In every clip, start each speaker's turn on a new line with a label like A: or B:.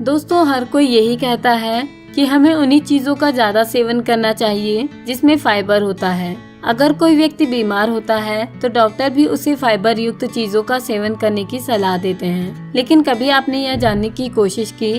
A: दोस्तों, हर कोई यही कहता है कि हमें उन्हीं चीजों का ज्यादा सेवन करना चाहिए जिसमें फाइबर होता है। अगर कोई व्यक्ति बीमार होता है तो डॉक्टर भी उसे फाइबर युक्त चीजों का सेवन करने की सलाह देते हैं। लेकिन कभी आपने यह जानने की कोशिश की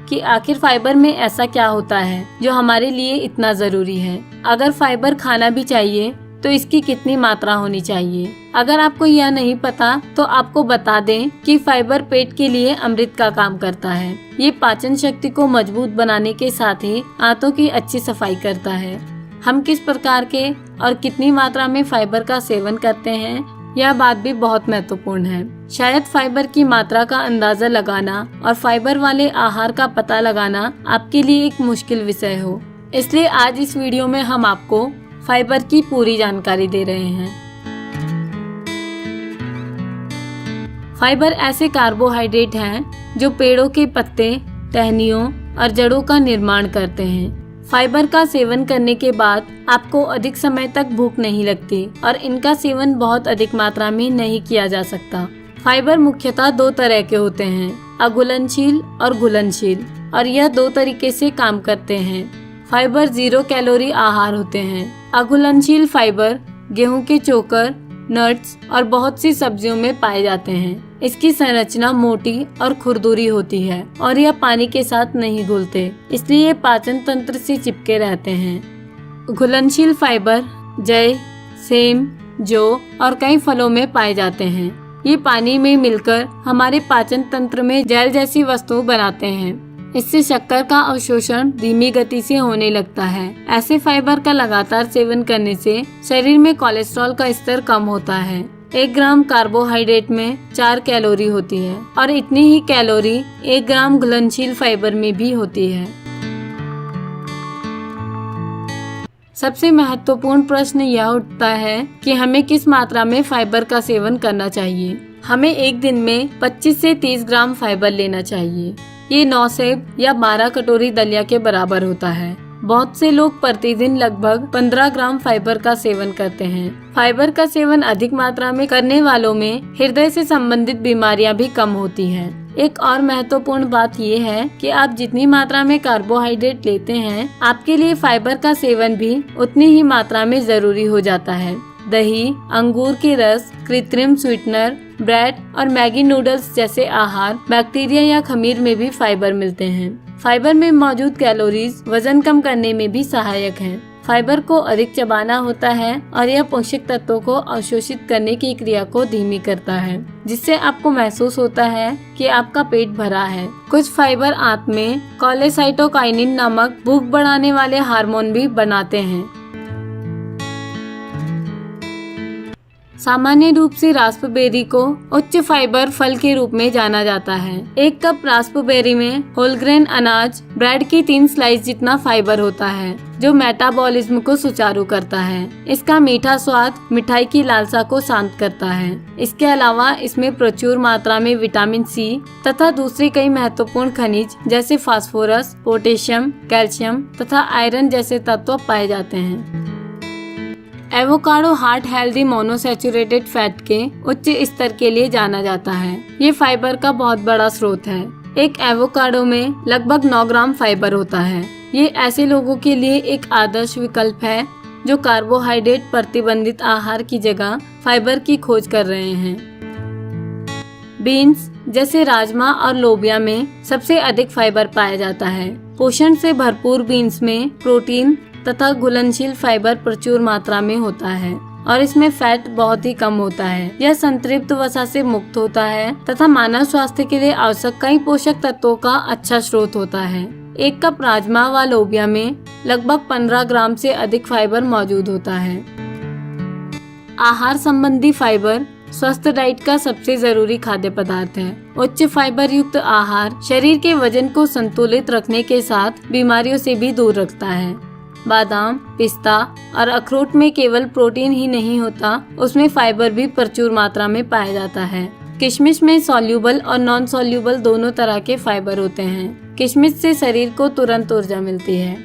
A: कि आखिर फाइबर में ऐसा क्या होता है जो हमारे लिए इतना जरूरी है? अगर फाइबर खाना भी चाहिए तो इसकी कितनी मात्रा होनी चाहिए? अगर आपको यह नहीं पता तो आपको बता दें कि फाइबर पेट के लिए अमृत का काम करता है। ये पाचन शक्ति को मजबूत बनाने के साथ ही आंतों की अच्छी सफाई करता है। हम किस प्रकार के और कितनी मात्रा में फाइबर का सेवन करते हैं, यह बात भी बहुत महत्वपूर्ण है। शायद फाइबर की मात्रा का अंदाजा लगाना और फाइबर वाले आहार का पता लगाना आपके लिए एक मुश्किल विषय हो, इसलिए आज इस वीडियो में हम आपको फाइबर की पूरी जानकारी दे रहे हैं। फाइबर ऐसे कार्बोहाइड्रेट हैं जो पेड़ों के पत्ते, टहनियों और जड़ों का निर्माण करते हैं। फाइबर का सेवन करने के बाद आपको अधिक समय तक भूख नहीं लगती और इनका सेवन बहुत अधिक मात्रा में नहीं किया जा सकता। फाइबर मुख्यतः दो तरह के होते हैं, अघुलनशील और घुलनशील, और यह दो तरीके से काम करते हैं। फाइबर 0 कैलोरी आहार होते हैं। अघुलनशील फाइबर गेहूं के चोकर, नट्स और बहुत सी सब्जियों में पाए जाते हैं। इसकी संरचना मोटी और खुरदुरी होती है और यह पानी के साथ नहीं घुलते, इसलिए ये पाचन तंत्र से चिपके रहते हैं। घुलनशील फाइबर जय, सेम, जौ और कई फलों में पाए जाते हैं। ये पानी में मिलकर हमारे पाचन तंत्र में जेल जैसी वस्तु बनाते हैं। इससे शक्कर का अवशोषण धीमी गति से होने लगता है। ऐसे फाइबर का लगातार सेवन करने से शरीर में कोलेस्ट्रॉल का स्तर कम होता है। 1 ग्राम कार्बोहाइड्रेट में 4 कैलोरी होती है और इतनी ही कैलोरी 1 ग्राम घुलनशील फाइबर में भी होती है। सबसे महत्वपूर्ण प्रश्न यह उठता है कि हमें किस मात्रा में फाइबर का सेवन करना चाहिए। हमें एक दिन में 25 से 30 ग्राम फाइबर लेना चाहिए। ये 9 सेब या 12 कटोरी दलिया के बराबर होता है। बहुत से लोग प्रतिदिन लगभग 15 ग्राम फाइबर का सेवन करते हैं। फाइबर का सेवन अधिक मात्रा में करने वालों में हृदय से संबंधित बीमारियां भी कम होती हैं। एक और महत्वपूर्ण बात ये है कि आप जितनी मात्रा में कार्बोहाइड्रेट लेते हैं, आपके लिए फाइबर का सेवन भी उतनी ही मात्रा में जरूरी हो जाता है। दही, अंगूर के रस, कृत्रिम स्वीटनर, ब्रेड और मैगी नूडल्स जैसे आहार, बैक्टीरिया या खमीर में भी फाइबर मिलते हैं। फाइबर में मौजूद कैलोरीज वजन कम करने में भी सहायक हैं। फाइबर को अधिक चबाना होता है और यह पोषक तत्वों को अवशोषित करने की क्रिया को धीमी करता है, जिससे आपको महसूस होता है कि आपका पेट भरा है। कुछ फाइबर आंत में कोलेसाइटोकाइनिन नामक भूख बढ़ाने वाले हार्मोन भी बनाते हैं। सामान्य रूप से रास्पबेरी को उच्च फाइबर फल के रूप में जाना जाता है। 1 कप रास्पबेरी में होल ग्रेन अनाज ब्रेड की 3 स्लाइस जितना फाइबर होता है, जो मेटाबॉलिज्म को सुचारू करता है। इसका मीठा स्वाद मिठाई की लालसा को शांत करता है। इसके अलावा इसमें प्रचुर मात्रा में विटामिन सी तथा दूसरे कई महत्वपूर्ण खनिज जैसे फास्फोरस, पोटेशियम, कैल्शियम तथा आयरन जैसे तत्व पाए जाते हैं। Avocado heart healthy monounsaturated fat के उच्च स्तर के लिए जाना जाता है। ये फाइबर का बहुत बड़ा स्रोत है। एक एवोकाडो में लगभग 9 ग्राम फाइबर होता है। ये ऐसे लोगों के लिए एक आदर्श विकल्प है जो कार्बोहाइड्रेट प्रतिबंधित आहार की जगह फाइबर की खोज कर रहे हैं। बीन्स जैसे राजमा और लोबिया में सबसे अधिक फाइबर पाया जाता है। पोषण से भरपूर बीन्स में प्रोटीन तथा घुलनशील फाइबर प्रचुर मात्रा में होता है और इसमें फैट बहुत ही कम होता है। यह संतृप्त वसा से मुक्त होता है तथा मानव स्वास्थ्य के लिए आवश्यक कई पोषक तत्वों का अच्छा स्रोत होता है। 1 कप राजमा व लोबिया में लगभग 15 ग्राम से अधिक फाइबर मौजूद होता है। आहार संबंधी फाइबर स्वस्थ डाइट का सबसे जरूरी खाद्य पदार्थ है। उच्च फाइबर युक्त आहार शरीर के वजन को संतुलित रखने के साथ बीमारियों से भी दूर रखता है। बादाम, पिस्ता और अखरोट में केवल प्रोटीन ही नहीं होता, उसमें फाइबर भी प्रचुर मात्रा में पाया जाता है। किशमिश में सॉल्यूबल और नॉन सॉल्यूबल दोनों तरह के फाइबर होते हैं। किशमिश से शरीर को तुरंत ऊर्जा मिलती है।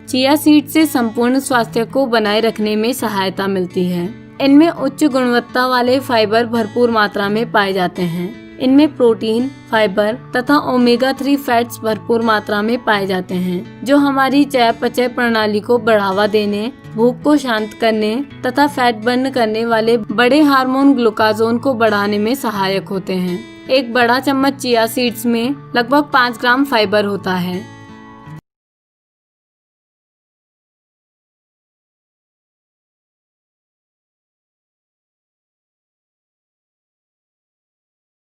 A: चिया सीड से संपूर्ण स्वास्थ्य को बनाए रखने में सहायता मिलती है। इनमें उच्च गुणवत्ता वाले फाइबर भरपूर मात्रा में पाए जाते हैं। इनमें प्रोटीन, फाइबर तथा ओमेगा 3 फैट्स भरपूर मात्रा में पाए जाते हैं, जो हमारी चयापचय प्रणाली को बढ़ावा देने, भूख को शांत करने तथा फैट बर्न करने वाले बड़े हार्मोन ग्लूकागोन को बढ़ाने में सहायक होते हैं। एक बड़ा चम्मच चिया सीड्स में लगभग 5 ग्राम फाइबर होता है।